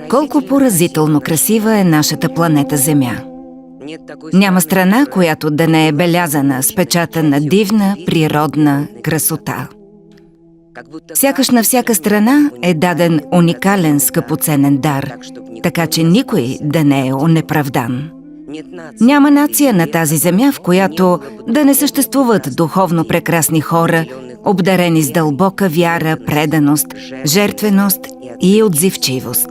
Колко поразително красива е нашата планета Земя. Няма страна, която да не е белязана с печата на дивна природна красота. Сякаш на всяка страна е даден уникален скъпоценен дар, така че никой да не е онеправдан. Няма нация на тази земя, в която да не съществуват духовно прекрасни хора, обдарени с дълбока вяра, преданост, жертвеност и отзивчивост.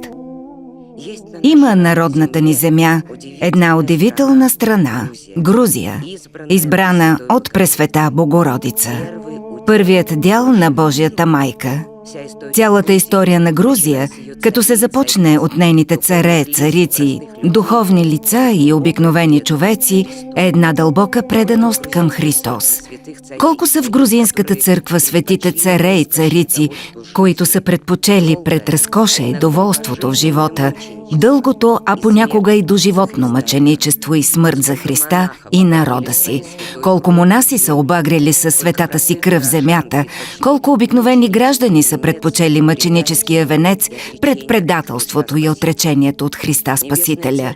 Има народната ни земя една удивителна страна – Грузия, избрана от Пресвета Богородица, първият дял на Божията майка. Цялата история на Грузия, като се започне от нейните царе, царици, духовни лица и обикновени човеци, е една дълбока преданост към Христос. Колко са в грузинската църква светите царе и царици, които са предпочели пред разкоша и доволството в живота, дългото, а понякога и доживотно мъченичество и смърт за Христа и народа си. Колко монаси са обагрили със светата си кръв земята, колко обикновени граждани са предпочели мъченическия венец пред предателството и отречението от Христа Спасителя.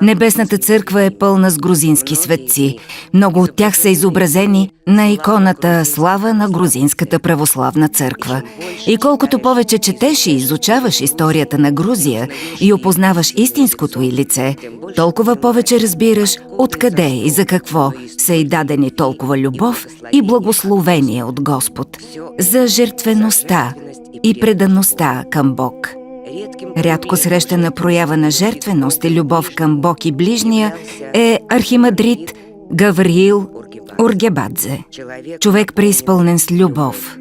Небесната църква е пълна с грузински светци. Много от тях са изобразени на иконата слава на грузинската православна църква. И колкото повече четеш и изучаваш историята на Грузия и опознаваш истинското й лице, толкова повече разбираш откъде и за какво са й дадени толкова любов и благословение от Господ, за жертвеността и предаността към Бог. Рядко срещана проява на жертвеност и любов към Бог и ближния е архимандрит Гавриил Ургебадзе, човек преизпълнен с любов.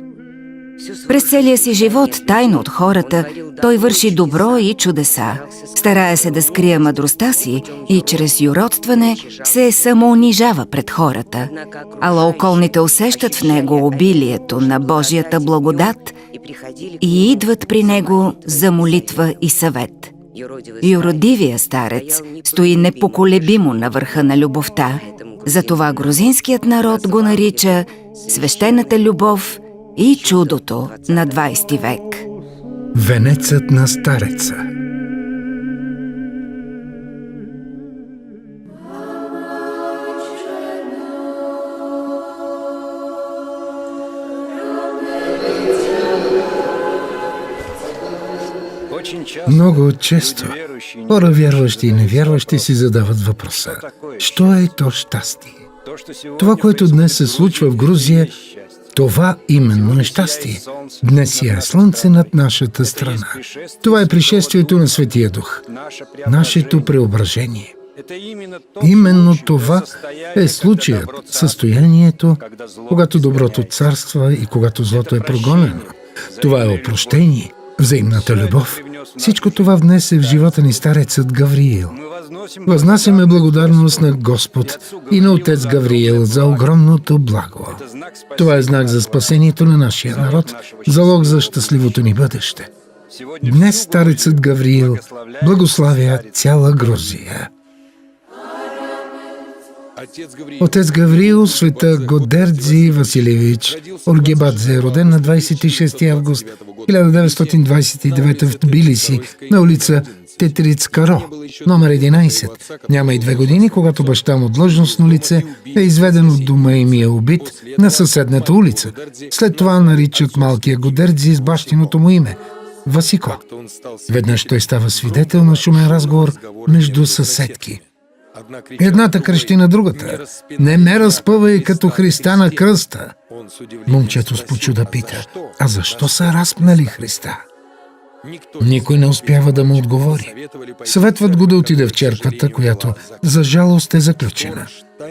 През целия си живот, тайно от хората, той върши добро и чудеса. Старае се да скрие мъдростта си и чрез юродстване се самоунижава пред хората. Ала околните усещат в него обилието на Божията благодат и идват при него за молитва и съвет. Юродивия старец стои непоколебимо на върха на любовта. Затова грузинският народ го нарича свещената любов и чудото на 20 век. Венецът на стареца. Много често хора, вярващи и невярващи, си задават въпроса: що е то щастие? Това, което днес се случва в Грузия, това именно е щастие. Днес сияе слънце над нашата страна. Това е пришествието на Светия Дух, нашето преображение. Именно това е случаят, състоянието, когато доброто царства и когато злото е прогонено. Това е опрощение, взаимната любов. Всичко това внесе в живота ни старецът Гавриил. Възнасяме благодарност на Господ и на Отец Гавриил за огромното благо. Това е знак за спасението на нашия народ, залог за щастливото ни бъдеще. Днес старецът Гавриил благославя цяла Грузия. Отец Гавриил, света Годердзи Василевич Ургебадзе, роден на 26 август 1929 в Тбилиси, на улица Тетрицкаро, номер 11. Няма и 2 години, когато баща му, длъжностно лице, е изведен от дома и ми е убит на съседната улица. След това наричат малкия Годердзи с бащиното му име – Васико. Веднъж той става свидетел на шумен разговор между съседки. Едната крещи на другата: „Не ме разпъвай като Христа на кръста!“ Момчето с почуда пита: „А защо са разпнали Христа?“ Никой не успява да му отговори. Съветват го да отиде в черквата, която за жалост е заключена.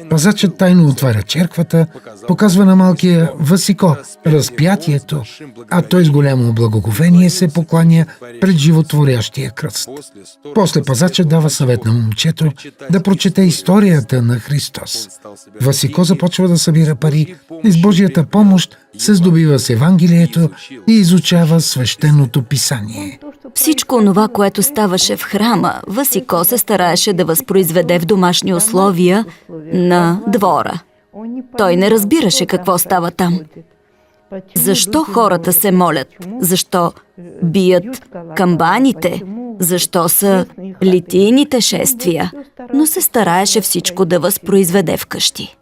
Пазачът тайно отваря черквата, показва на малкия Васико разпятието, а той с голямо благоговение се покланя пред животворящия кръст. После пазачът дава съвет на момчето да прочете историята на Христос. Васико започва да събира пари и с Божията помощ се здобива с Евангелието и изучава свещеното писание. Всичко онова, което ставаше в храма, Васико се стараеше да възпроизведе в домашни условия на двора. Той не разбираше какво става там. Защо хората се молят? Защо бият камбаните? защо са литийните шествия, но се стараеше всичко да възпроизведе вкъщи.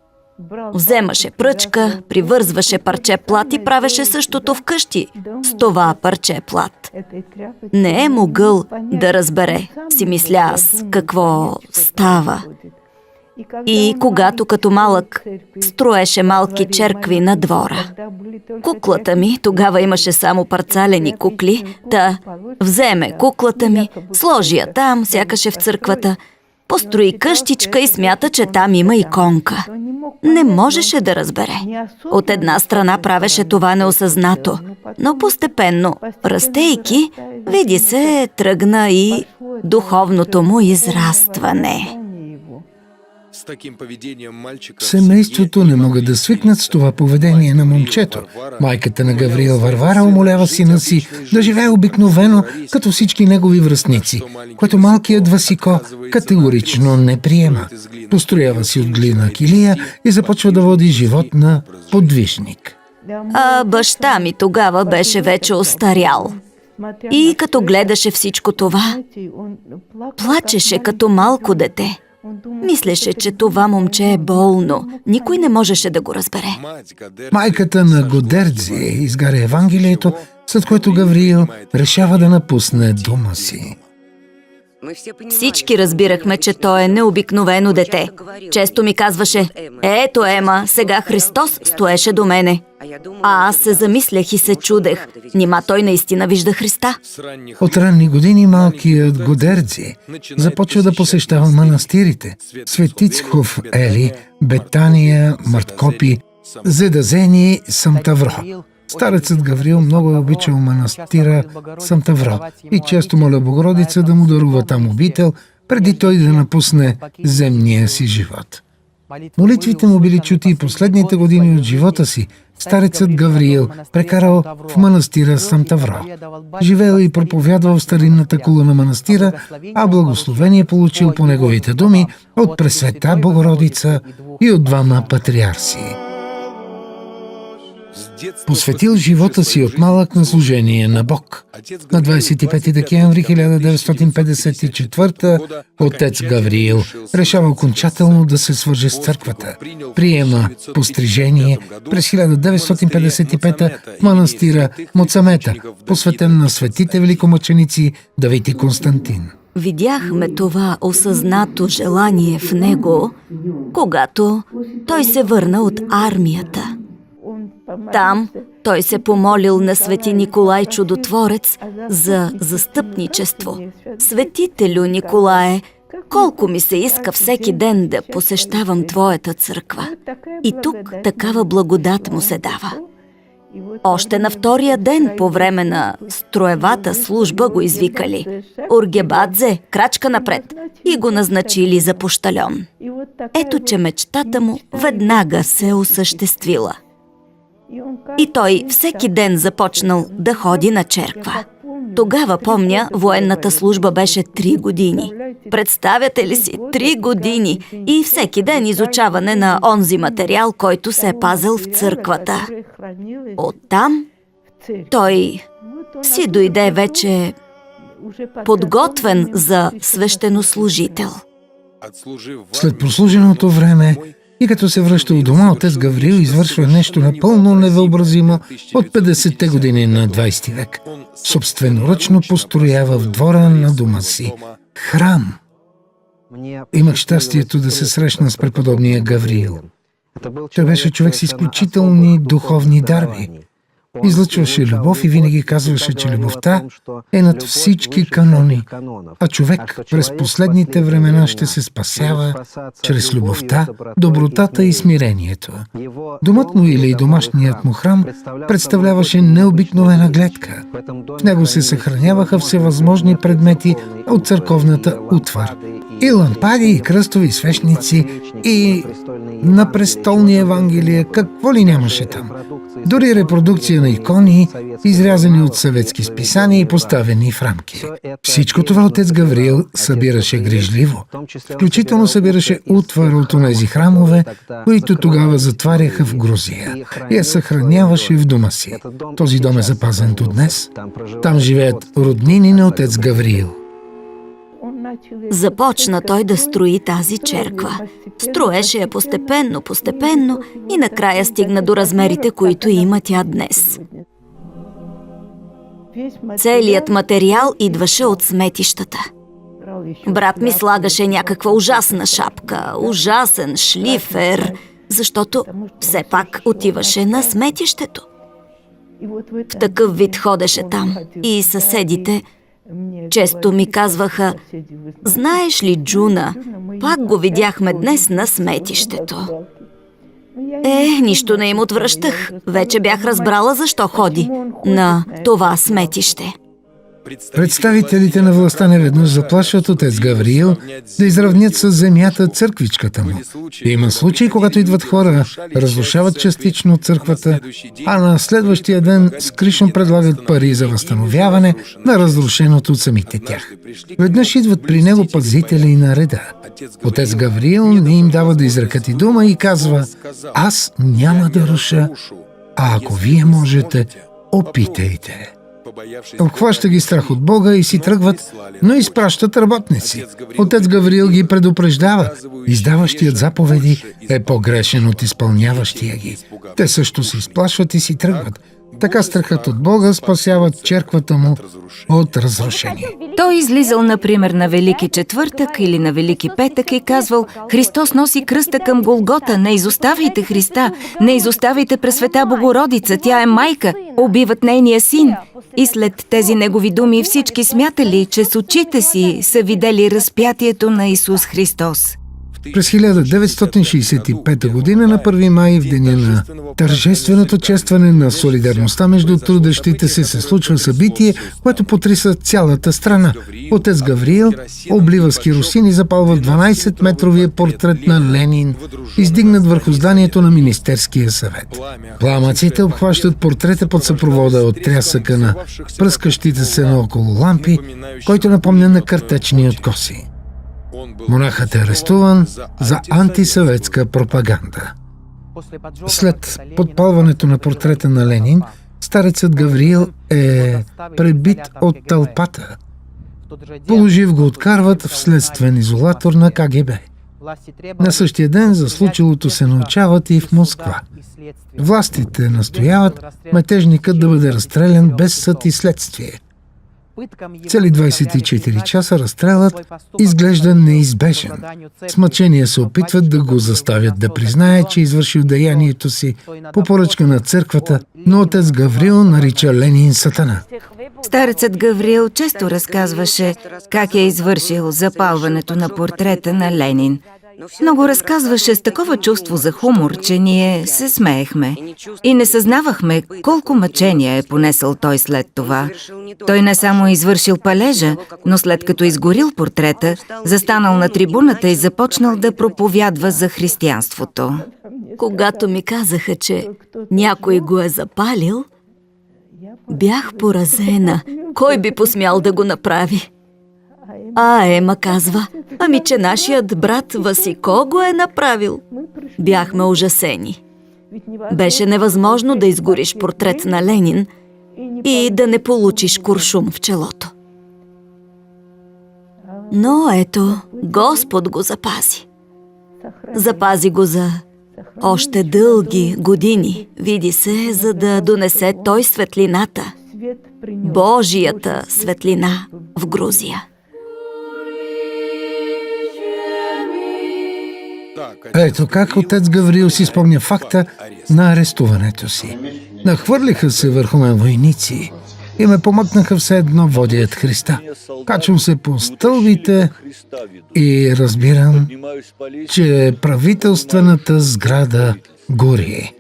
Вземаше пръчка, привързваше парче плат и правеше същото вкъщи с това парче плат. Не е могъл да разбере, си мисля аз, какво става. И когато като малък строеше малки черкви на двора. Куклата ми, тогава имаше само парцалени кукли, вземе куклата ми, сложи я там, сякаш е в църквата, построи къщичка и смята, че там има иконка. Не можеше да разбере. От една страна правеше това неосъзнато, но постепенно, растейки, види се, тръгна и духовното му израстване. Семейството не могат да свикнат с това поведение на момчето. Майката на Гавриил, Варвара, умолява сина си да живее обикновено, като всички негови връстници, което малкият Васико категорично не приема. Построява си от глина килия и започва да води живот на подвижник. А баща ми тогава беше вече остарял. И като гледаше всичко това, плачеше като малко дете. Мислеше, че това момче е болно. Никой не можеше да го разбере. Майката на Годердзи изгаря Евангелието, след което Гавриил решава да напусне дома си. Всички разбирахме, че той е необикновено дете. Често ми казваше: ето, Ема, сега Христос стоеше до мене. А аз се замислях и се чудех. Нима той наистина вижда Христа? От ранни години малкият Годердзи започва да посещава манастирите. Светицхов Ели, Бетания, Марткопи, Зедазени, Самтавро. Старецът Гавриил много е обичал манастира Самтавро и често моля Богородица да му дарува там обител, преди той да напусне земния си живот. Молитвите му били чути и последните години от живота си. Старецът Гавриил прекарал в манастира Самтавро. Живеел и проповядвал в старинната кула на манастира, а благословение получил по неговите думи от Пресвета Богородица и от двама патриарси. Посветил живота си от малък на служение на Бог. На 25 декември 1954 отец Гавриил решава окончателно да се свърже с църквата. Приема пострижение през 1955 в манастира Моцамета, посветен на светите великомъченици Давид и Константин. Видяхме това осъзнато желание в него, когато той се върна от армията. Там той се помолил на свети Николай Чудотворец за застъпничество. Светителю Николае, колко ми се иска всеки ден да посещавам твоята църква. И тук такава благодат му се дава. Още на втория ден по време на строевата служба го извикали: Оргебадзе, крачка напред, и го назначили за пощальон. Ето, че мечтата му веднага се осъществила. И той всеки ден започнал да ходи на черква. Тогава, помня, военната служба беше 3 години. Представяте ли си? 3 години! И всеки ден изучаване на онзи материал, който се е пазил в църквата. Оттам той си дойде вече подготвен за свещенослужител. След прослуженото време и като се връща у дома, отец Гавриил извършва нещо напълно невъобразимо от 50-те години на 20 век. Собственоръчно построява в двора на дома си храм. Имах щастието да се срещна с преподобния Гавриил. Той беше човек с изключителни духовни дарби. Излъчваше любов и винаги казваше, че любовта е над всички канони, а човек през последните времена ще се спасява чрез любовта, добротата и смирението. Домът му или домашният му храм представляваше необикновена гледка. В него се съхраняваха всевъзможни предмети от църковната утвар. И лампади, и кръстови свещници, и на престолни Евангелия, какво ли нямаше там. Дори репродукция на икони, изрязани от съветски списания и поставени в рамки. Всичко това отец Гавриил събираше грижливо. Включително събираше утвар от онези храмове, които тогава затваряха в Грузия, и я съхраняваше в дома си. Този дом е запазен до днес. Там живеят роднини на отец Гавриил. Започна той да строи тази черква. Строеше я постепенно и накрая стигна до размерите, които има тя днес. Целият материал идваше от сметищата. Брат ми слагаше някаква ужасна шапка, ужасен шлифер, защото все пак отиваше на сметището. В такъв вид ходеше там и съседите често ми казваха: знаеш ли, Джуна, пак го видяхме днес на сметището. Нищо не им отвръщах. Вече бях разбрала защо ходи на това сметище. Представителите на властта неведнъж заплашват отец Гавриил да изравнят с земята църквичката му. Има случаи, когато идват хора, разрушават частично църквата, а на следващия ден скришно предлагат пари за възстановяване на разрушеното от самите тях. Веднъж идват при него пазители на реда. Отец Гавриил не им дава да изрекат и дума и казва: аз няма да руша, а ако вие можете, опитайте. Обхваща ги страх от Бога и си тръгват, но изпращат работници. Отец Гавриил ги предупреждава: издаващият заповеди е по-грешен от изпълняващия ги. Те също се изплашват и си тръгват. Така страхът от Бога спасяват черквата му от разрушение. Той излизал, например, на Велики четвъртък или на Велики петък и казвал: Христос носи кръста към Голгота, не изоставяйте Христа, не изоставяйте Пресвета Богородица, тя е майка, убиват нейния син. И след тези негови думи всички смятали, че с очите си са видели разпятието на Исус Христос. През 1965 година на 1 май, в деня на тържественото честване на солидарността между трудещите се случва събитие, което потриса цялата страна. Отец Гавриил облива с керосин и запалва 12-метровия портрет на Ленин, издигнат върху зданието на Министерския съвет. Пламъците обхващат портрета под съпровода от трясъка на пръскащите се наоколо лампи, който напомня на картечни откоси. Монахът е арестуван за антисъветска пропаганда. След подпалването на портрета на Ленин, старецът Гавриил е пребит от тълпата. Положив го откарват в следствен изолатор на КГБ. На същия ден за случилото се научават и в Москва. Властите настояват метежникът да бъде разстрелян без съд и следствие. Цели 24 часа разстрелът изглежда неизбежен. С мъчение се опитват да го заставят да признае, че извършил деянието си по поръчка на църквата, но отец Гавриил нарича Ленин сатана. Старецът Гавриил често разказваше как е извършил запалването на портрета на Ленин. Много разказваше с такова чувство за хумор, че ние се смеехме и не съзнавахме колко мъчения е понесъл той след това. Той не само извършил палежа, но след като изгорил портрета, застанал на трибуната и започнал да проповядва за християнството. Когато ми казаха, че някой го е запалил, бях поразена. Кой би посмял да го направи? Ема казва: ами че нашият брат Васико го е направил. Бяхме ужасени. Беше невъзможно да изгориш портрет на Ленин и да не получиш куршум в челото. Но ето, Господ го запази. Запази го за още дълги години, види се, за да донесе той светлината, Божията светлина в Грузия. Ето как отец Гавриил си спомня факта на арестуването си. Нахвърлиха се върху мен войници и ме помъкнаха все едно водят Христа. Качвам се по стълбите и разбирам, че правителствената сграда гори.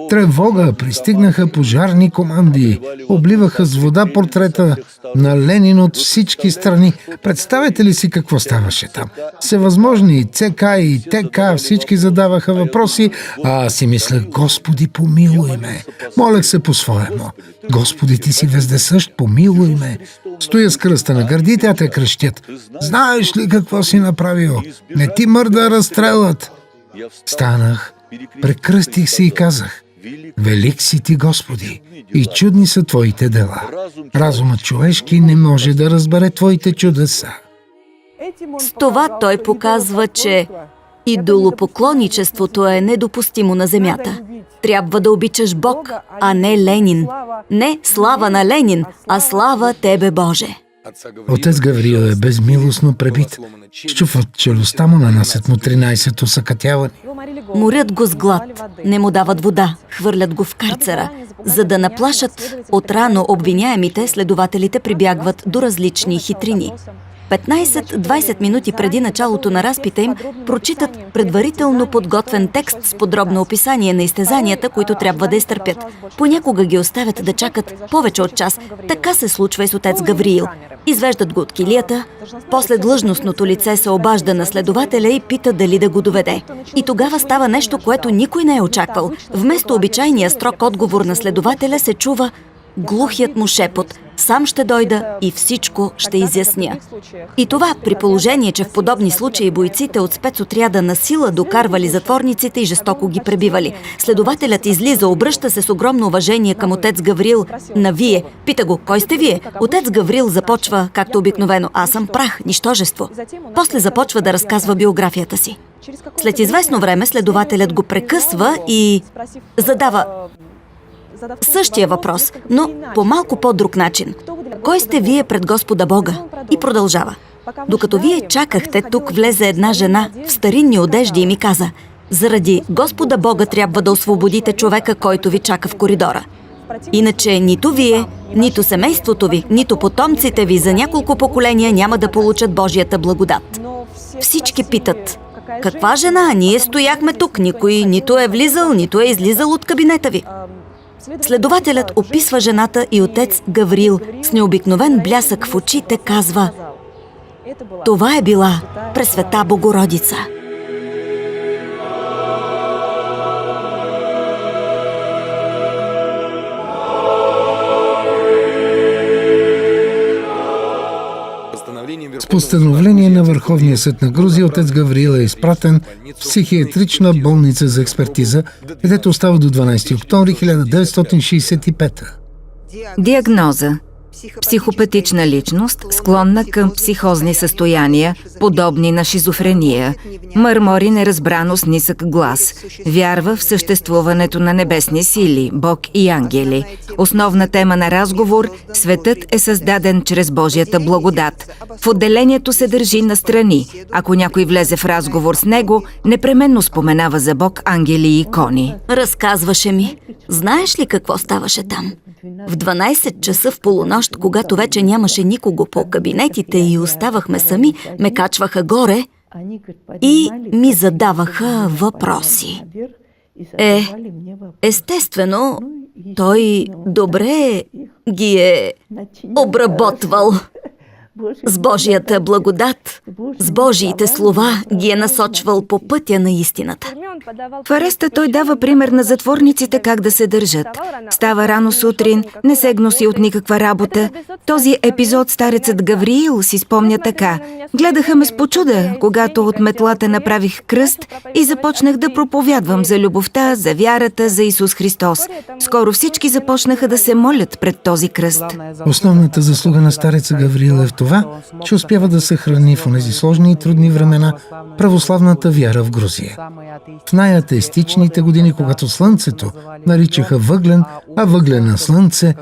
Тревога, пристигнаха пожарни команди, обливаха с вода портрета на Ленин от всички страни. Представете ли си какво ставаше там? Всевъзможни ЦК и ТК, всички задаваха въпроси, а аз си мислех: Господи, помилуй ме. Молех се по-своему: Господи, ти си вездесъщ, помилуй ме. Стоя с кръста на гърдите, а те крещят: знаеш ли какво си направил? Не ти мърда разстрелът. Станах, прекръстих се и казах: велик си ти, Господи, и чудни са твоите дела. Разумът човешки не може да разбере твоите чудеса. С това той показва, че идолопоклонничеството е недопустимо на земята. Трябва да обичаш Бог, а не Ленин. Не слава на Ленин, а слава Тебе, Боже. Отец Гавриил е безмилостно пребит. Щупват челюстта му, нанасят му 13 усъкътяване. Морят го с глад, не му дават вода, хвърлят го в карцера. За да наплашат отрано обвиняемите, следователите прибягват до различни хитрини. 15-20 минути преди началото на разпита им прочитат предварително подготвен текст с подробно описание на изтезанията, които трябва да изтърпят. Понякога ги оставят да чакат повече от час. Така се случва и с отец Гавриил. Извеждат го от килията, после длъжностното лице се обажда на следователя и пита дали да го доведе. И тогава става нещо, което никой не е очаквал. Вместо обичайния строг отговор на следователя се чува глухият му шепот: сам ще дойда и всичко ще изясня. И това при положение, че в подобни случаи бойците от спецотряда на сила докарвали затворниците и жестоко ги пребивали. Следователят излиза, обръща се с огромно уважение към отец Гавриил на вие. Пита го: кой сте вие? Отец Гавриил започва, както обикновено: аз съм прах, нищожество. После започва да разказва биографията си. След известно време следователят го прекъсва и задава същия въпрос, но по малко по-друг начин. Кой сте вие пред Господа Бога? И продължава. Докато вие чакахте, тук влезе една жена в старинни одежди и ми каза: заради Господа Бога трябва да освободите човека, който ви чака в коридора. Иначе нито вие, нито семейството ви, нито потомците ви за няколко поколения няма да получат Божията благодат. Всички питат: каква жена? Ние стояхме тук. Никой нито е влизал, нито е излизал от кабинета ви. Следователят описва жената и отец Гавриил с необикновен блясък в очите казва: това е била Пресвета Богородица. С постановление на Върховния съд на Грузия отец Гавриил е изпратен в психиатрична болница за експертиза, където остава до 12 октомври 1965. Диагноза: психопатична личност, склонна към психозни състояния, подобни на шизофрения. Мърмори неразбрано с нисък глас. Вярва в съществуването на небесни сили, Бог и ангели. Основна тема на разговор: светът е създаден чрез Божията благодат. В отделението се държи настрани. Ако някой влезе в разговор с него, непременно споменава за Бог, ангели и икони. Разказваше ми. Знаеш ли какво ставаше там? В 12 часа в полунощ, когато вече нямаше никого по кабинетите и оставахме сами, ме качваха горе и ми задаваха въпроси. Естествено, той добре ги е обработвал. С Божията благодат, с Божиите слова ги е насочвал по пътя на истината. В ареста той дава пример на затворниците как да се държат. Става рано сутрин, не се гноси от никаква работа. Този епизод старецът Гавриил си спомня така: гледаха ме с почуда, когато от метлата направих кръст и започнах да проповядвам за любовта, за вярата, за Исус Христос. Скоро всички започнаха да се молят пред този кръст. Основната заслуга на стареца Гавриил е в това, че успява да съхрани в онези сложни и трудни времена православната вяра в Грузия. В най-атеистичните години, когато слънцето наричаха въглен, а въглена слънце,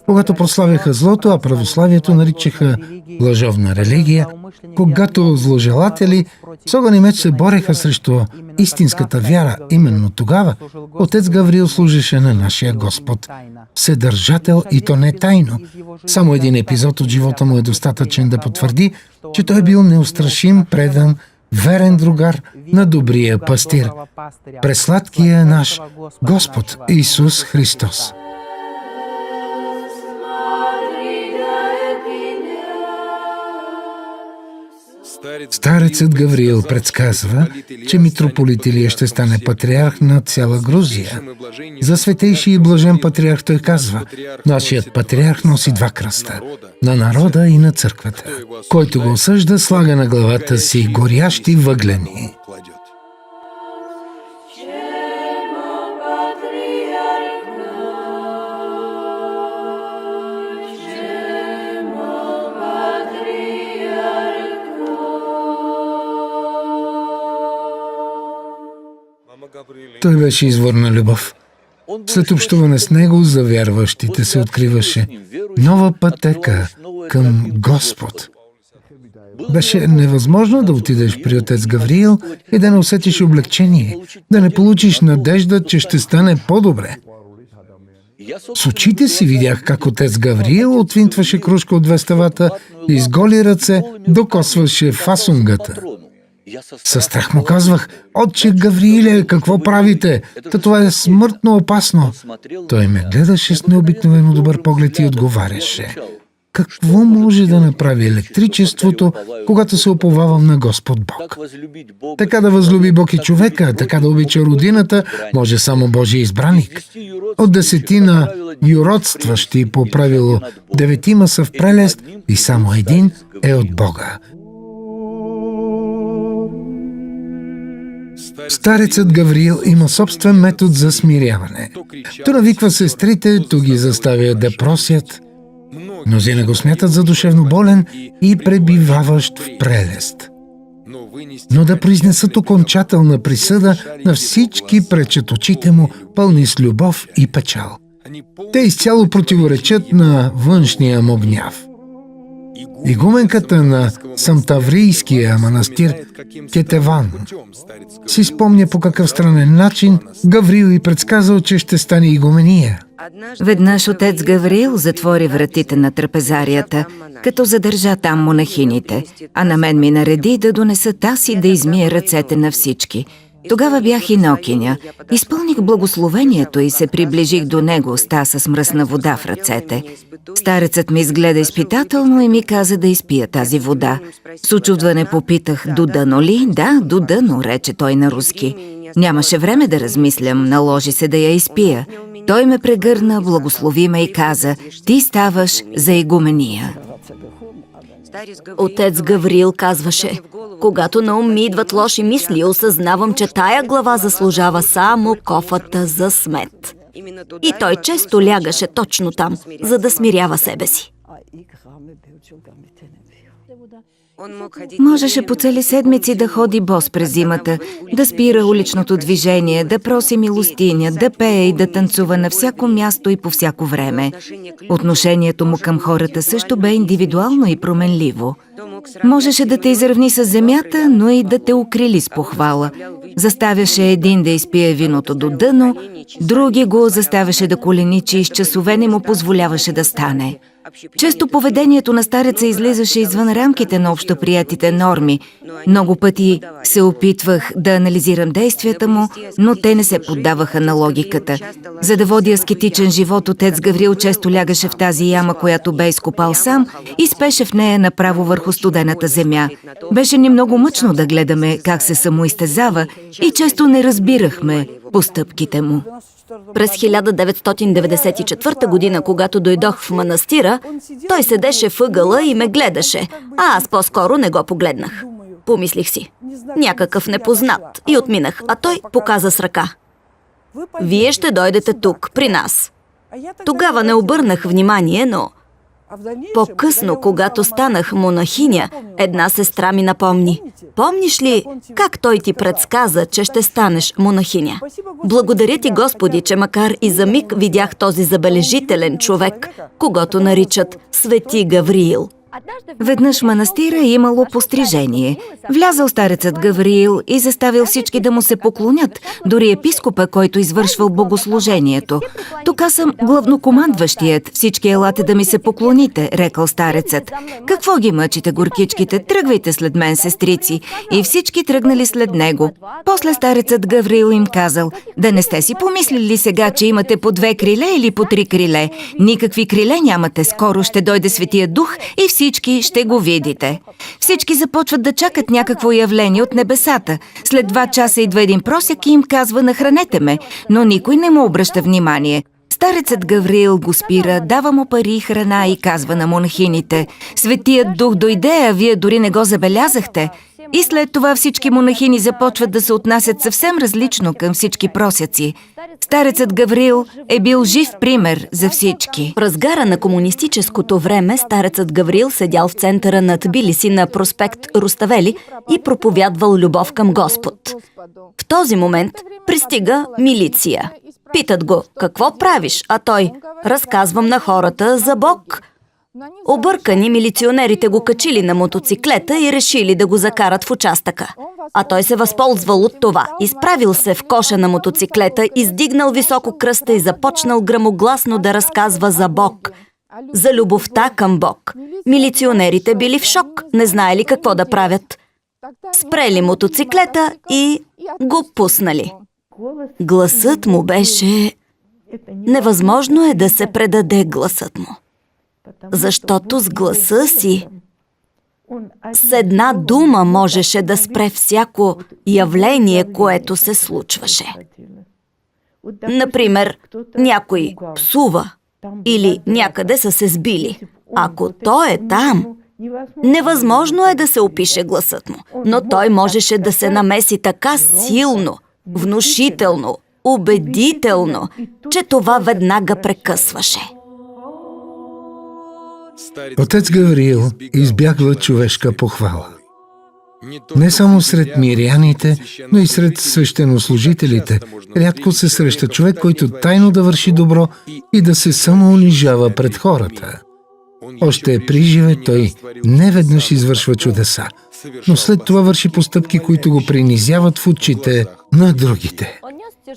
когато прославяха злото, а православието наричаха лъжовна религия, когато зложелатели с огън и меч се бореха срещу истинската вяра, именно тогава отец Гавриил служеше на нашия Господ, вседържател, и то не тайно. Само един епизод от живота му е достатъчен да потвърди, че той е бил неустрашим, предан, верен другар на добрия пастир, пресладкия наш Господ Исус Христос. Старецът Гавриил предсказва, че митрополит Илия ще стане патриарх на цяла Грузия. За светейши и блажен патриарх той казва: нашият патриарх носи два кръста – на народа и на църквата. Който го осъжда, слага на главата си горящи въглени. Той беше извор на любов. След общуване с него за вярващите се откриваше нова пътека към Господ. Беше невъзможно да отидеш при отец Гавриил и да не усетиш облегчение, да не получиш надежда, че ще стане по-добре. С очите си видях как отец Гавриил отвинтваше кружка от веставата и с голи ръце докосваше фасунгата. Със страх му казвах: „Отче Гаврииле, какво правите? Това е смъртно опасно!“ Той ме гледаше с необикновено добър поглед и отговаряше: „Какво може да направи електричеството, когато се уповавам на Господ Бог? Така да възлюби Бог и човека, така да обича родината, може само Божий избраник. От 10 юродстващи по правило 9 са в прелест и само един е от Бога.“ Старецът Гавриил има собствен метод за смиряване. То навиква сестрите, то ги заставя да просят. Мнозина го смятат за душевно болен и пребиваващ в прелест. Но да произнесат окончателна присъда на всички пречат очите му, пълни с любов и печал. Те изцяло противоречат на външния му гняв. Игуменката на Самтаврийския манастир Кетеван си спомня по какъв странен начин Гавриил й предсказал, че ще стане игумения. Веднъж отец Гавриил затвори вратите на трапезарията, като задържа там монахините, а на мен ми нареди да донеса таз и да измия ръцете на всички. Тогава бях инокиня, изпълних благословението и се приближих до него с таса с мръсна вода в ръцете. Старецът ми изгледа изпитателно и ми каза да изпия тази вода. С учудване попитах: „До дъно ли?“ „Да, до дъно“, рече той на руски. Нямаше време да размислям, наложи се да я изпия. Той ме прегърна, благослови ме и каза: „Ти ставаш за игумения.“ Отец Гавриил казваше: „Когато на ум ми идват лоши мисли, осъзнавам, че тая глава заслужава само кофата за смет.“ И той често лягаше точно там, за да смирява себе си. Можеше по цели седмици да ходи бос през зимата, да спира уличното движение, да проси милостиня, да пее и да танцува на всяко място и по всяко време. Отношението му към хората също бе индивидуално и променливо. Можеше да те изравни с земята, но и да те укрили с похвала. Заставяше един да изпие виното до дъно, други го заставяше да коленичи и с часове не му позволяваше да стане. Често поведението на стареца излизаше извън рамките на общоприятите норми. Много пъти се опитвах да анализирам действията му, но те не се поддаваха на логиката. За да води аскетичен живот, отец Гавриил често лягаше в тази яма, която бе изкопал сам, и спеше в нея направо върху студената земя. Беше ни много мъчно да гледаме как се самоизтезава и често не разбирахме постъпките му. През 1994 година, когато дойдох в манастира, той седеше въгъла и ме гледаше, а аз по-скоро не го погледнах. Помислих си: някакъв непознат, и отминах, а той показа с ръка: „Вие ще дойдете тук, при нас.“ Тогава не обърнах внимание, но по-късно, когато станах монахиня, една сестра ми напомни: „Помниш ли как той ти предсказа, че ще станеш монахиня? Благодаря ти, Господи, че макар и за миг видях този забележителен човек, когото наричат Свети Гавриил.“ Веднъж в манастира имало пострижение. Влязъл старецът Гавриил и заставил всички да му се поклонят, дори епископа, който извършвал богослужението. „Тук съм главнокомандващият, всички елате да ми се поклоните“, рекал старецът. „Какво ги мъчите, горкичките? Тръгвайте след мен, сестрици.“ И всички тръгнали след него. После старецът Гавриил им казал: „Да не сте си помислили сега, че имате по 2 криле или по 3 криле? Никакви криле нямате, скоро ще дойде Светия Дух и всички ще го видите.“ Всички започват да чакат някакво явление от небесата. След 2 часа идва един просяк и им казва: „Нахранете ме“, но никой не му обръща внимание. Старецът Гавриил го спира, дава му пари и храна и казва на монахините: „Светият Дух дойде, а вие дори не го забелязахте.“ И след това всички монахини започват да се отнасят съвсем различно към всички просяци. Старецът Гавриил е бил жив пример за всички. В разгара на комунистическото време старецът Гавриил седял в центъра на Тбилиси на проспект Руставели и проповядвал любов към Господ. В този момент пристига милиция. Питат го: какво правиш? А той: разказвам на хората за Бог. Объркани, милиционерите го качили на мотоциклета и решили да го закарат в участъка. А той се възползвал от това. Изправил се в коша на мотоциклета, издигнал високо кръста и започнал грамогласно да разказва за Бог. За любовта към Бог. Милиционерите били в шок, не знаели какво да правят. Спрели мотоциклета и го пуснали. Гласът му беше... Невъзможно е да се предаде гласът му. Защото с гласа си с една дума можеше да спре всяко явление, което се случваше. Например, някой псува или някъде са се сбили. Ако той е там, невъзможно е да се опише гласът му, но той можеше да се намеси така силно, внушително, убедително, че това веднага прекъсваше. Отец Гавриил избягва човешка похвала. Не само сред миряните, но и сред свещенослужителите. Рядко се среща човек, който тайно да върши добро и да се самоунижава пред хората. Още при живе той неведнъж извършва чудеса, но след това върши постъпки, които го принизяват в очите на другите.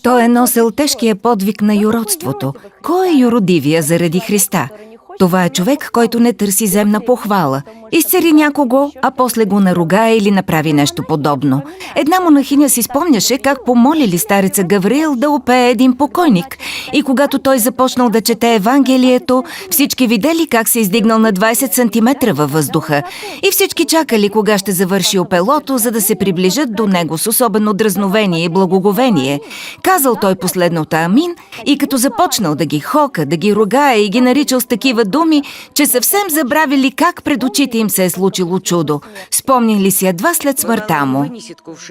Той е носил тежкия подвиг на юродството. Кой е юродивия заради Христа? Това е човек, който не търси земна похвала. Изцели някого, а после го наругае или направи нещо подобно. Една монахиня си спомняше как помолили стареца Гавриил да опее един покойник. И когато той започнал да чете Евангелието, всички видели как се издигнал на 20 сантиметра във въздуха. И всички чакали кога ще завърши опелото, за да се приближат до него с особено дразновение и благоговение. Казал той последното амин и като започнал да ги хока, да ги ругае и ги наричал с такива думи, че съвсем забравили как пред очите им се е случило чудо. Спомнили си едва след смъртта му.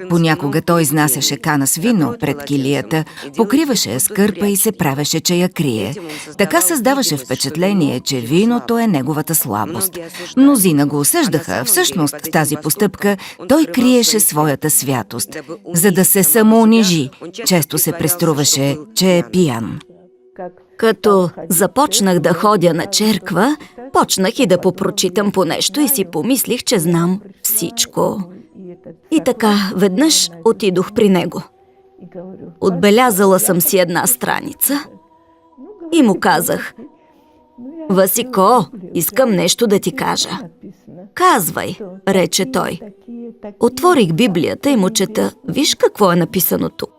Понякога той изнасяше кана с вино пред килията, покриваше я с кърпа и се правеше, че я крие. Така създаваше впечатление, че виното е неговата слабост. Мнозина го осъждаха, всъщност с тази постъпка той криеше своята святост. За да се самоунижи, често се преструваше, че е пиян. Като започнах да ходя на черква, почнах и да попрочитам по нещо и си помислих, че знам всичко. И така, веднъж отидох при него. Отбелязала съм си една страница и му казах: Васико, искам нещо да ти кажа. Казвай, рече той. Отворих Библията и му чета: виж какво е написано тук.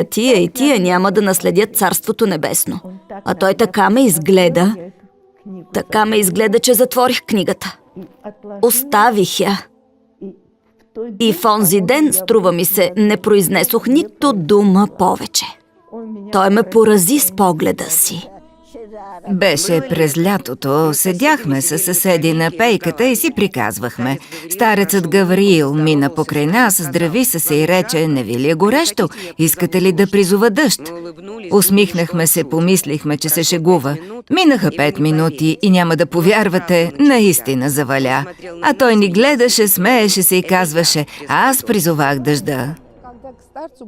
Тия и тия няма да наследят Царството небесно. А той така ме изгледа, че затворих книгата. Оставих я. И в онзи ден, струва ми се, не произнесох нито дума повече. Той ме порази с погледа си. Беше през лятото, седяхме със съседи на пейката и си приказвахме. Старецът Гавриил мина покрай нас, здрави се и рече: не ви ли е горещо? Искате ли да призова дъжд? Усмихнахме се, помислихме, че се шегува. Минаха 5 минути и няма да повярвате, наистина заваля. А той ни гледаше, смееше се и казваше: аз призовах дъжда.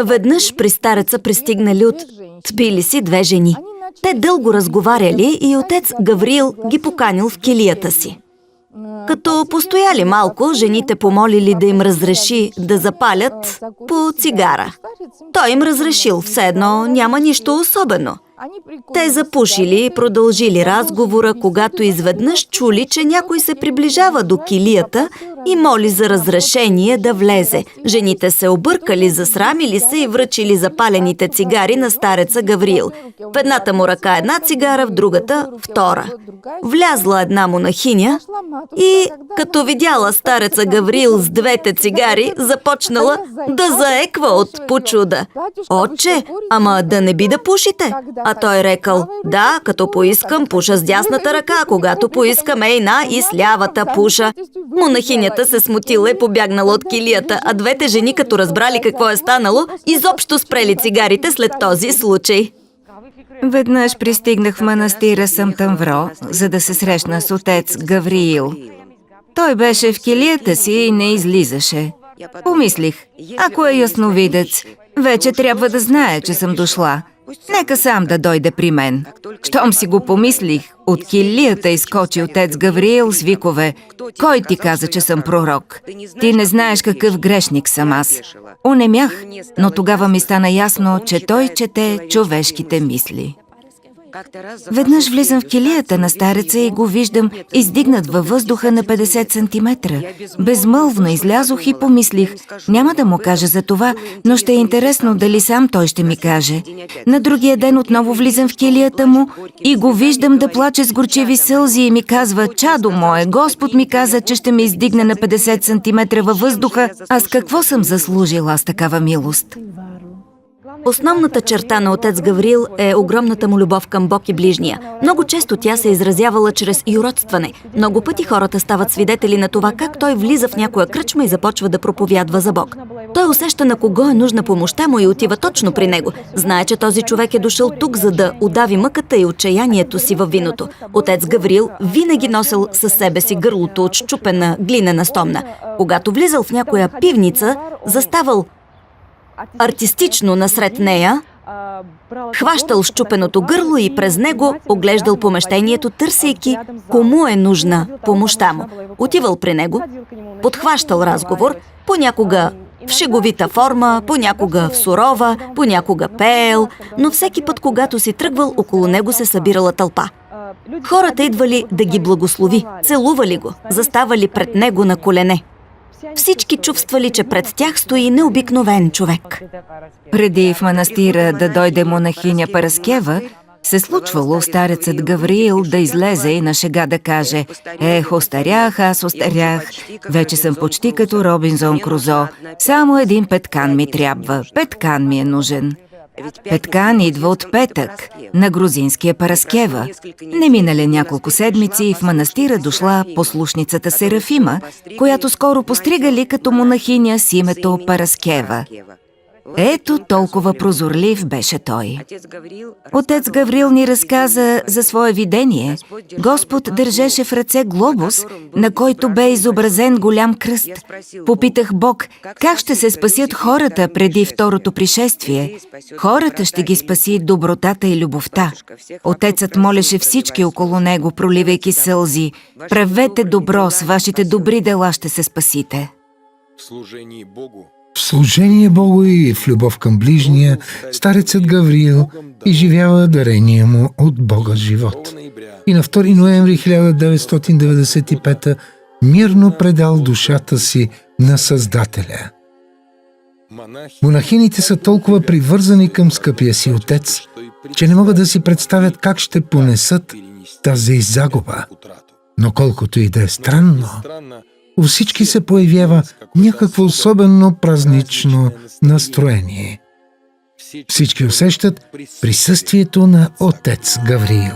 Веднъж при стареца пристигнали от Тбилиси 2 жени. Те дълго разговаряли и отец Гавриил ги поканил в килията си. Като постояли малко, жените помолили да им разреши да запалят по цигара. Той им разрешил, все едно няма нищо особено. Те запушили и продължили разговора, когато изведнъж чули, че някой се приближава до килията и моли за разрешение да влезе. Жените се объркали, засрамили се и връчили запалените цигари на стареца Гавриил. В едната му ръка една цигара, в другата втора. Влязла една монахиня и, като видяла стареца Гавриил с 2 цигари, започнала да заеква от почуда. Отче, ама да не би да пушите? А той рекал: да, като поискам, пуша с дясната ръка, когато поискам, ейна и с лявата пуша. Монахинята Майката се смутила и побягнала от килията, а двете жени, като разбрали какво е станало, изобщо спрели цигарите след този случай. Веднъж пристигнах в манастира Самтамвро, за да се срещна с отец Гавриил. Той беше в килията си и не излизаше. Помислих, ако е ясновидец, вече трябва да знае, че съм дошла. Нека сам да дойде при мен. Щом си го помислих, от килията изскочи отец Гавриил с викове: „Кой ти каза, че съм пророк? Ти не знаеш какъв грешник съм аз." Онемях, но тогава ми стана ясно, че той чете човешките мисли. Веднъж влизам в килията на стареца и го виждам издигнат във въздуха на 50 сантиметра. Безмълвно излязох и помислих, няма да му кажа за това, но ще е интересно дали сам той ще ми каже. На другия ден отново влизам в килията му и го виждам да плаче с горчиви сълзи и ми казва: „Чадо мое, Господ ми каза, че ще ме издигне на 50 сантиметра във въздуха. Аз какво съм заслужила с такава милост?" Основната черта на отец Гавриил е огромната му любов към Бог и ближния. Много често тя се изразявала чрез юродстване. Много пъти хората стават свидетели на това как той влиза в някоя кръчма и започва да проповядва за Бог. Той усеща на кого е нужна помощта му и отива точно при него. Знае, че този човек е дошъл тук, за да удави мъката и отчаянието си във виното. Отец Гавриил винаги носил със себе си гърлото от счупена глинена стомна. Когато влизал в някоя пивница, заставал артистично насред нея, хващал счупеното гърло и през него оглеждал помещението, търсейки кому е нужна помощта му. Отивал при него, подхващал разговор, понякога в шеговита форма, понякога в сурова, понякога пеел, но всеки път, когато си тръгвал, около него се събирала тълпа. Хората идвали да ги благослови, целували го, заставали пред него на колене. Всички чувствали, че пред тях стои необикновен човек. Преди в манастира да дойде монахиня Параскева, се случвало старецът Гавриил да излезе и на шега да каже: остарях, аз остарях, вече съм почти като Робинзон Крузо, само един петкан ми трябва, петкан ми е нужен." Петкан идва от петък, на грузинския Параскева. Не минали няколко седмици и в манастира дошла послушницата Серафима, която скоро постригали като монахиня с името Параскева. Ето толкова прозорлив беше той. Отец Гавриил ни разказа за свое видение. Господ държеше в ръце глобус, на който бе изобразен голям кръст. Попитах Бог, как ще се спасят хората преди второто пришествие. Хората ще ги спаси добротата и любовта. Отецът молеше всички около него, проливайки сълзи: „Правете добро, с вашите добри дела ще се спасите." В служение Богу и в любов към ближния, старецът Гавриил изживява дарения му от Бога живот. И на 2 ноември 1995 мирно предал душата си на Създателя. Монахините са толкова привързани към скъпия си отец, че не могат да си представят как ще понесат тази загуба. Но колкото и да е странно, у всички се появява някакво особено празнично настроение. Всички усещат присъствието на отец Гавриил.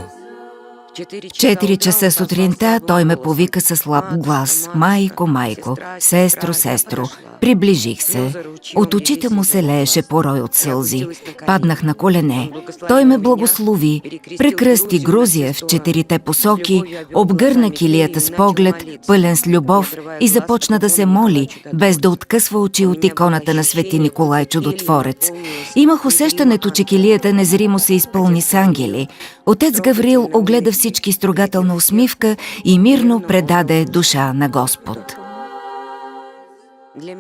В 4 часа сутринта той ме повика със слаб глас: „Майко, майко, сестро, сестро." Приближих се. От очите му се лееше порой от сълзи. Паднах на колене. Той ме благослови, прекръсти Грузия в 4 посоки, обгърна килията с поглед, пълен с любов, и започна да се моли, без да откъсва очи от иконата на Свети Николай Чудотворец. Имах усещането, че килията незримо се изпълни с ангели. Отец Гавриил огледа всички с трогателна усмивка и мирно предаде душа на Господ.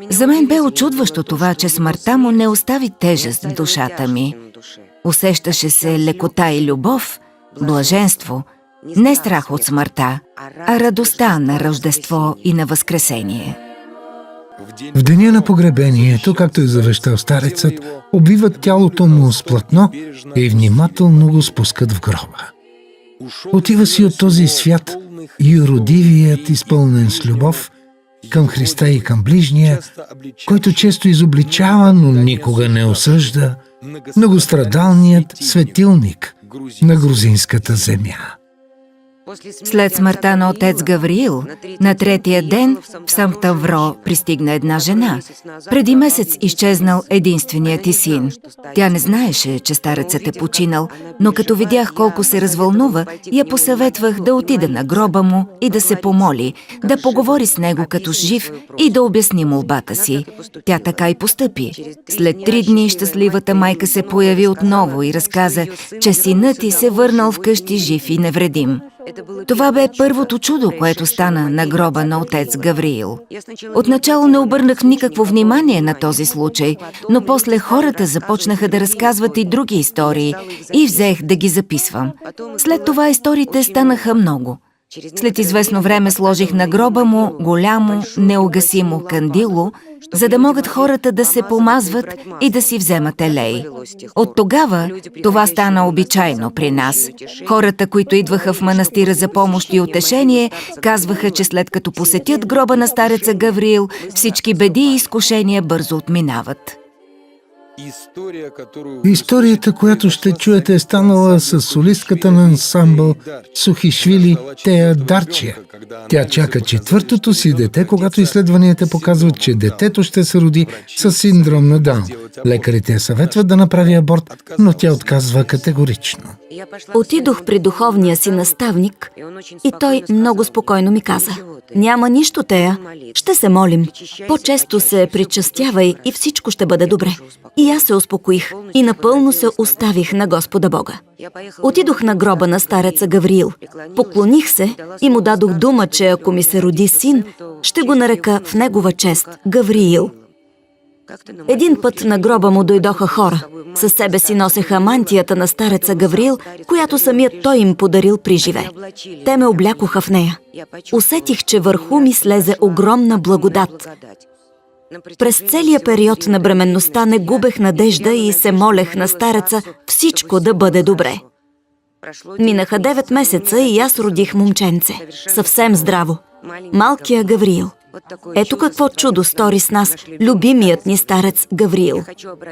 За мен бе очудващо това, че смъртта му не остави тежест в душата ми. Усещаше се лекота и любов, блаженство, не страх от смъртта, а радостта на Рождество и на Възкресение. В деня на погребението, както е завещал старецът, обвиват тялото му с платно и внимателно го спускат в гроба. Отива си от този свят юродивият, изпълнен с любов към Христа и към ближния, който често изобличава, но никога не осъжда, многострадалният светилник на грузинската земя. След смъртта на отец Гавриил, на третия ден в Самтавро пристигна една жена. Преди месец изчезнал единственият ти син. Тя не знаеше, че старецът е починал, но като видях колко се развълнува, я посъветвах да отида на гроба му и да се помоли, да поговори с него като с жив и да обясни молбата си. Тя така и постъпи. След 3 дни щастливата майка се появи отново и разказа, че синът ти се върнал вкъщи жив и невредим. Това бе първото чудо, което стана на гроба на отец Гавриил. Отначало не обърнах никакво внимание на този случай, но после хората започнаха да разказват и други истории и взех да ги записвам. След това историите станаха много. След известно време сложих на гроба му голямо, неугасимо кандило, за да могат хората да се помазват и да си вземат елей. От тогава това стана обичайно при нас. Хората, които идваха в манастира за помощ и утешение, казваха, че след като посетят гроба на стареца Гавриил, всички беди и изкушения бързо отминават. Историята, която ще чуете, е станала с солистката на ансамбъл Сухишвили Тея Дарчия. Тя чака 4-то си дете, когато изследванията показват, че детето ще се роди с синдром на Даун. Лекарите я съветват да направи аборт, но тя отказва категорично. Отидох при духовния си наставник и той много спокойно ми каза: няма нищо, Тея, ще се молим. По-често се причастявай и всичко ще бъде добре. И аз се успокоих и напълно се оставих на Господа Бога. Отидох на гроба на стареца Гавриил, поклоних се и му дадох дума, че ако ми се роди син, ще го нарека в негова чест Гавриил. Един път на гроба му дойдоха хора. Със себе си носеха мантията на стареца Гавриил, която самият той им подарил при живе. Те ме облякоха в нея. Усетих, че върху ми слезе огромна благодат. През целия период на бременността не губех надежда и се молех на стареца всичко да бъде добре. Минаха 9 месеца и аз родих момченце. Съвсем здраво. Малкия Гавриил. Ето какво чудо стори с нас любимият ни старец Гавриил.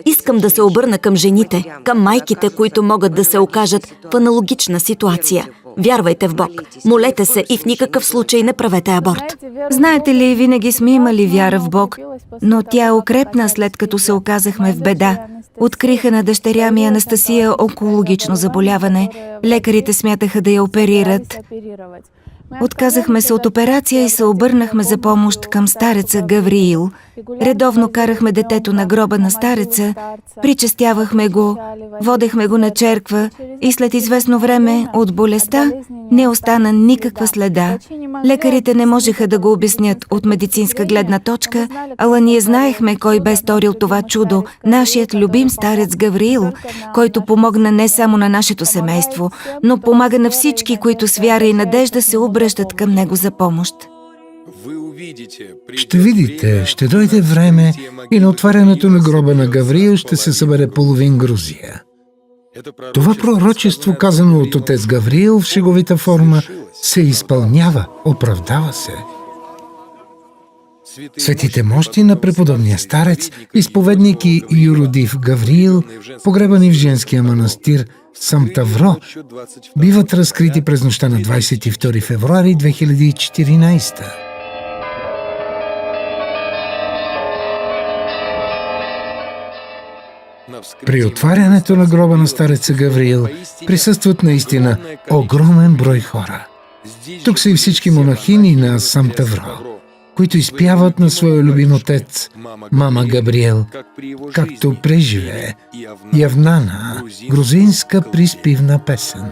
Искам да се обърна към жените, към майките, които могат да се окажат в аналогична ситуация. Вярвайте в Бог, молете се и в никакъв случай не правете аборт. Знаете ли, винаги сме имали вяра в Бог, но тя укрепна след като се оказахме в беда. Откриха на дъщеря ми Анастасия онкологично заболяване. Лекарите смятаха да я оперират. Отказахме се от операция и се обърнахме за помощ към стареца Гавриил. Редовно карахме детето на гроба на стареца, причестявахме го, водехме го на черква и след известно време от болестта не остана никаква следа. Лекарите не можеха да го обяснят от медицинска гледна точка, ала ние знаехме кой бе сторил това чудо, нашият любим старец Гавриил, който помогна не само на нашето семейство, но помага на всички, които с вяра и надежда се обръщат към него за помощ. Ще видите, ще дойде време и на отварянето на гроба на Гавриил ще се събере половин Грузия. Това пророчество, казано от отец Гавриил в шеговита форма, се изпълнява, оправдава се. Светите мощи на преподобния старец, изповедник и юродив Гавриил, погребани в женския манастир Самтавро, биват разкрити през нощта на 22 февруари 2014. При отварянето на гроба на стареца Гавриил присъстват наистина огромен брой хора. Тук са и всички монахини на Самтавро, които изпяват на своя любим отец, мама Габриел, както преживее Явнана, грузинска приспивна песен.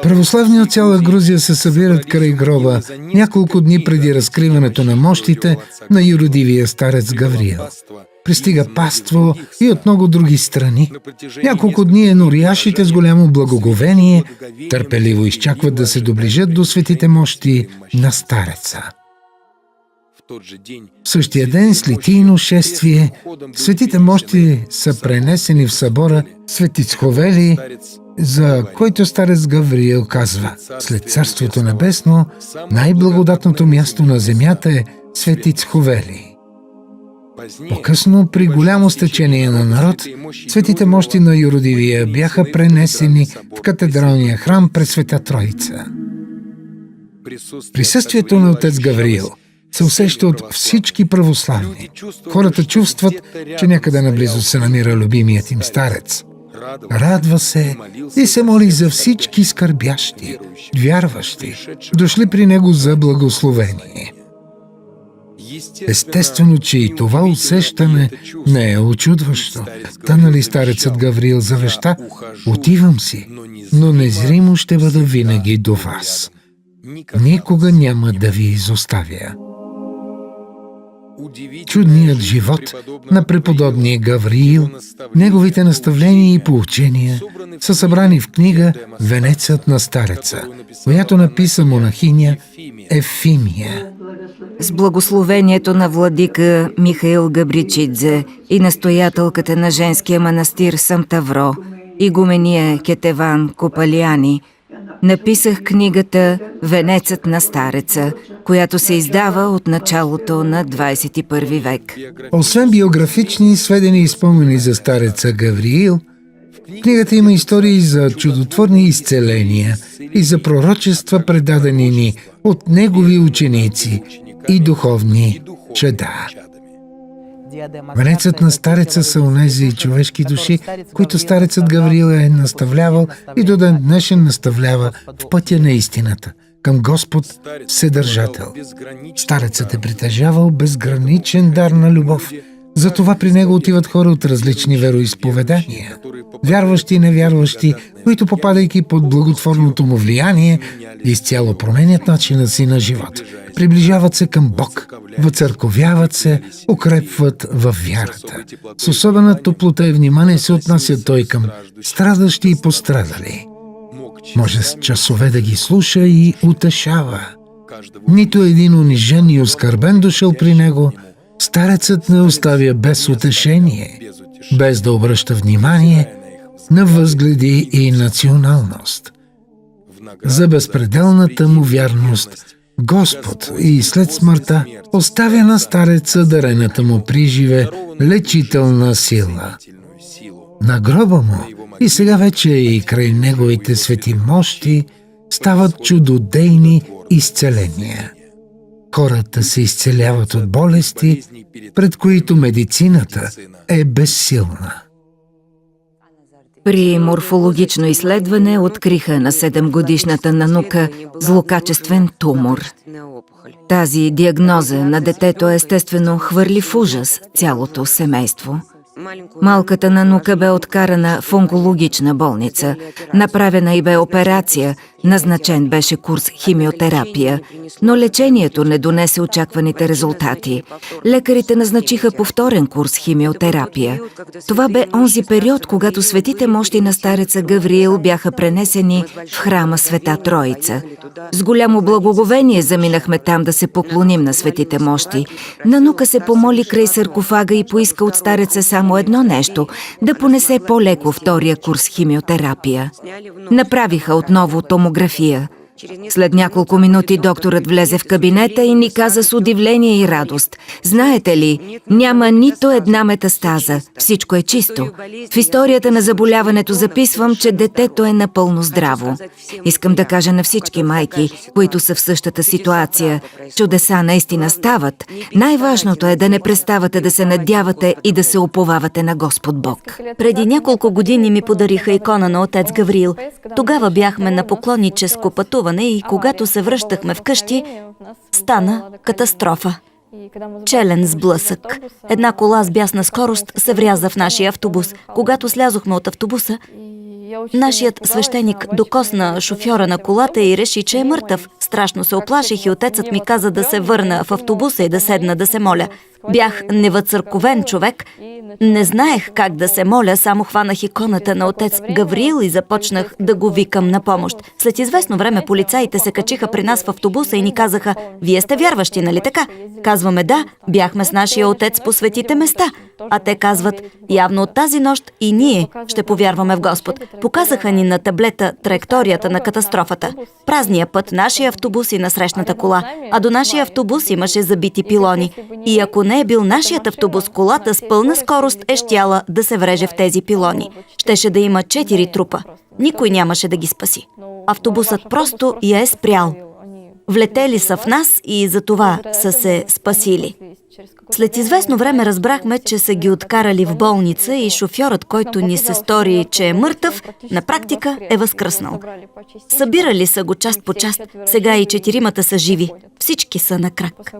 Православни от цяла Грузия се събират край гроба няколко дни преди разкриването на мощите на юродивия старец Гавриил. Пристига паство и от много други страни. Няколко дни енорияшите с голямо благоговение търпеливо изчакват да се доближат до светите мощи на стареца. В същия ден, с литийно шествие, светите мощи са пренесени в събора Свети Сховели, за който старец Гавриил казва: след Царството небесно, най-благодатното място на земята е Свети Сховели. По-късно, при голямо стечение на народ, светите мощи на юродивия бяха пренесени в катедралния храм пред Света Троица. Присъствието на отец Гавриил се усеща от всички православни. Хората чувстват, че някъде наблизо се намира любимият им старец. Радва се и се моли за всички скърбящи, вярващи, дошли при него за благословение. Естествено, че и това усещане не е очудващо. Та нали старецът Гавриил завеща: отивам си, но незримо ще бъда винаги до вас. Никога няма да ви изоставя. Чудният живот на преподобния Гавриил, неговите наставления и поучения са събрани в книга «Венецът на стареца», която написа монахиня Ефимия. С благословението на владика Михаил Габричидзе и настоятелката на женския манастир Самтавро, игумения Кетеван Копалияни, написах книгата «Венецът на стареца», която се издава от началото на 21 век. Освен биографични сведения и спомени за стареца Гавриил, в книгата има истории за чудотворни изцеления и за пророчества, предадени ни от негови ученици и духовни чада. Венецът на стареца са онези човешки души, които старецът Гавриил е наставлявал и до ден днешен наставлява в пътя на истината, към Господ Вседържател. Старецът е притежавал безграничен дар на любов. Затова при него отиват хора от различни вероизповедания. Вярващи и невярващи, които попадайки под благотворното му влияние, изцяло променят начина си на живот. Приближават се към Бог, въцърковяват се, укрепват във вярата. С особена топлота и внимание се отнася той към страдащи и пострадали. Може с часове да ги слуша и утешава. Нито един унижен и оскърбен дошъл при него, старецът не оставя без утешение, без да обръща внимание на възгледи и националност. За безпределната му вярност Господ и след смъртта оставя на стареца дарената му приживе лечителна сила. На гроба му и сега вече и край неговите свети мощи стават чудодейни изцеления. Хората се изцеляват от болести, пред които медицината е безсилна. При морфологично изследване откриха на 7-годишната Нанука злокачествен тумор. Тази диагноза на детето естествено хвърли в ужас цялото семейство. Малката Нанука бе откарана в онкологична болница. Направена и бе операция, назначен беше курс химиотерапия, но лечението не донесе очакваните резултати. Лекарите назначиха повторен курс химиотерапия. Това бе онзи период, когато светите мощи на стареца Гавриил бяха пренесени в храма Света Троица. С голямо благоговение заминахме там да се поклоним на светите мощи. Нанука се помоли край саркофага и поиска от стареца само едно нещо – да понесе по-леко втория курс химиотерапия. Направиха отново томография. След няколко минути докторът влезе в кабинета и ни каза с удивление и радост: знаете ли, няма нито една метастаза, всичко е чисто. В историята на заболяването записвам, че детето е напълно здраво. Искам да кажа на всички майки, които са в същата ситуация, чудеса наистина стават. Най-важното е да не преставате да се надявате и да се уповавате на Господ Бог. Преди няколко години ми подариха икона на отец Гавриил. Тогава бяхме на поклонническо пътуване и когато се връщахме вкъщи, стана катастрофа. Челен сблъсък. Една кола с бясна скорост се вряза в нашия автобус. Когато слязохме от автобуса, нашият свещеник докосна шофьора на колата и реши, че е мъртъв. Страшно се оплаших и отецът ми каза да се върна в автобуса и да седна да се моля. Бях невъцърковен човек, Не знаех как да се моля, само хванах иконата на отец Гавриил и започнах да го викам на помощ. След известно време полицаите се качиха при нас в автобуса и ни казаха: "Вие сте вярващи, нали така?" Казваме: "Да, бяхме с нашия отец по светите места." А те казват: "Явно от тази нощ и ние ще повярваме в Господ." Показаха ни на таблета траекторията на катастрофата. Празния път, нашия автобус и насрещната кола. А до нашия автобус имаше забити пилони. И ако не е бил нашият автобус, колата с пълна скорост е щяла да се вреже в тези пилони. Щеше да има 4 трупа. Никой нямаше да ги спаси. Автобусът просто я е спрял. Влетели са в нас и за това са се спасили. След известно време разбрахме, че са ги откарали в болница и шофьорът, който ни се стори, че е мъртъв, на практика е възкръснал. Събирали са го част по част, сега и 4-мата са живи. Всички са на крак.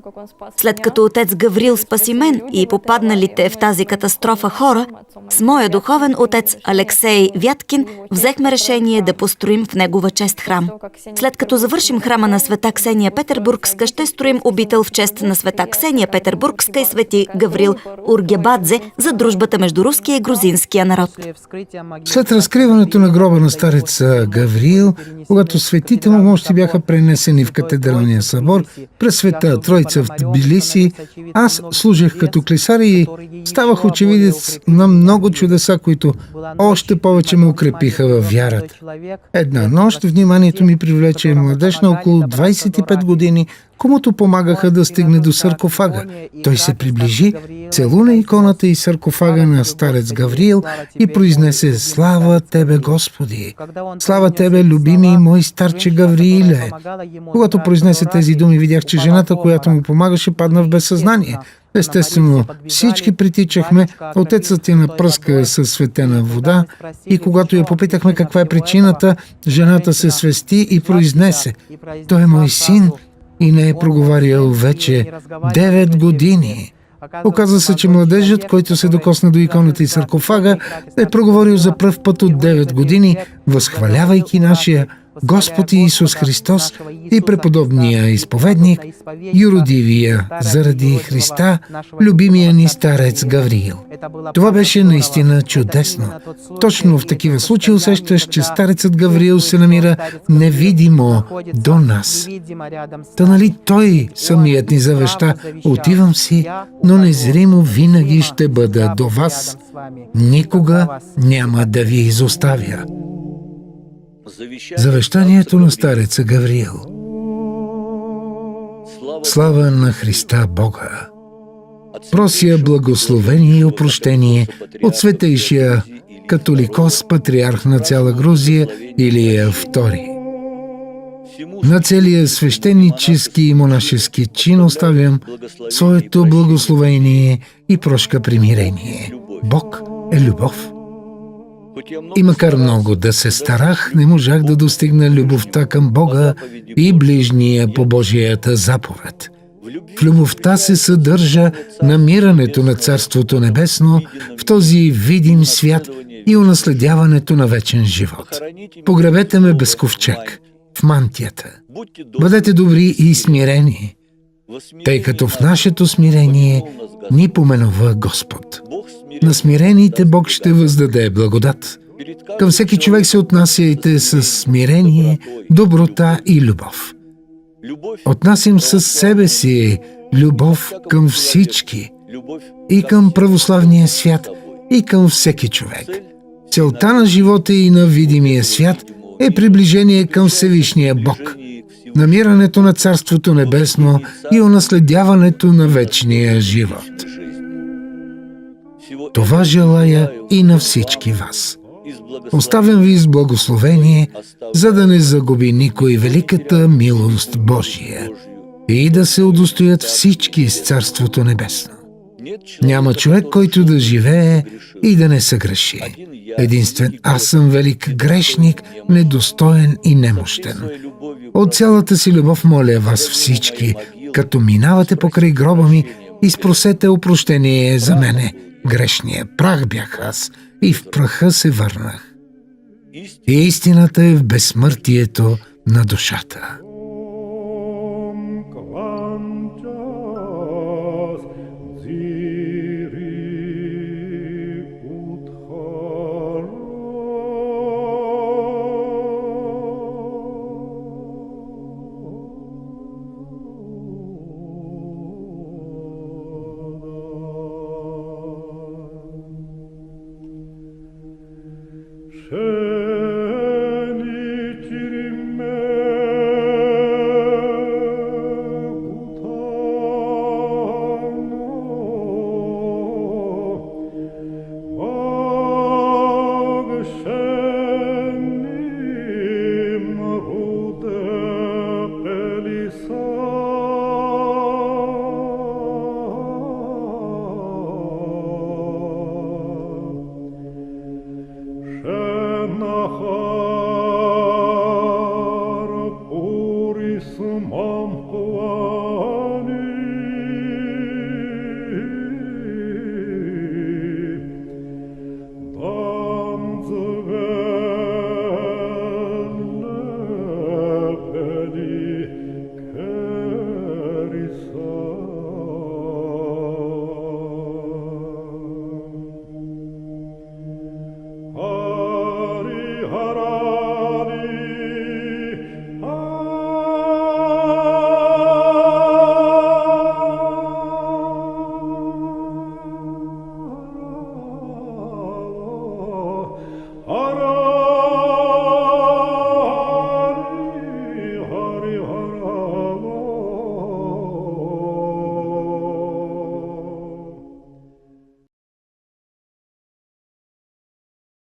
След като отец Гаврил спаси мен и попадналите в тази катастрофа хора, с моя духовен отец Алексей Вяткин взехме решение да построим в негова чест храм. След като завършим храма на света Ксения Петербургска, ще строим обител в чест на света Ксения Петербургска и свети Гаврил Ургебадзе за дружбата между руския и грузинския народ. След разкриването на гроба на стареца Гавриил, когато светите му мощи бяха пренесени в катедралния събор през Света Тройца в Тбилиси, аз служех като клисар и ставах очевидец на много чудеса, които още повече ме укрепиха във вярата. Една нощ вниманието ми привлече младеж на около 25 години, комуто помагаха да стигне до саркофага. Той се приближи, целуна иконата и саркофага на старец Гавриил и произнесе: "Слава Тебе, Господи! Слава Тебе, любими мой старче Гаврииле!" Когато произнесе тези думи, видях, че жената, която му помагаше, падна в безсъзнание. Естествено, всички притичахме, отецът я напръска със светена вода и когато я попитахме каква е причината, жената се свести и произнесе: "Той е мой син и не е проговарял вече 9 години. Оказва се, че младежът, който се докосна до иконата и саркофага, е проговорил за пръв път от 9 години, възхвалявайки нашия Господ Исус Христос и преподобния изповедник, юродивия заради Христа, любимия ни старец Гавриил. Това беше наистина чудесно. Точно в такива случаи усещаш, че старецът Гавриил се намира невидимо до нас. Та нали той самият ни завеща: "Отивам си, но незримо винаги ще бъда до вас. Никога няма да ви изоставя." Завещанието на стареца Гавриил. Слава на Христа Бога! Прося благословение и опрощение от светейшия католикос патриарх на цяла Грузия Илия II. На целия свещенически и монашески чин оставям своето благословение и прошка примирение. Бог е любов. И макар много да се старах, не можах да достигна любовта към Бога и ближния по Божията заповед. В любовта се съдържа намирането на Царството Небесно в този видим свят и унаследяването на вечен живот. Погребете ме без ковчег, в мантията. Бъдете добри и смирени, тъй като в нашето смирение ни поменува Господ. На смирените Бог ще въздаде благодат. Към всеки човек се отнасяйте с смирение, доброта и любов. Отнасям със себе си любов към всички, и към православния свят, и към всеки човек. Целта на живота и на видимия свят е приближение към Всевишния Бог, намирането на Царството Небесно и унаследяването на вечния живот. Това желая и на всички вас. Оставям ви с благословение, за да не загуби никой великата милост Божия и да се удостоят всички с Царството Небесно. Няма човек, който да живее и да не съгреши. Единствен аз съм велик грешник, недостоен и немощен. От цялата си любов моля вас всички, като минавате покрай гроба ми, изпросете опрощение за мене. Грешния прах бях аз и в праха се върнах. И истината е в безсмъртието на душата. Schön nach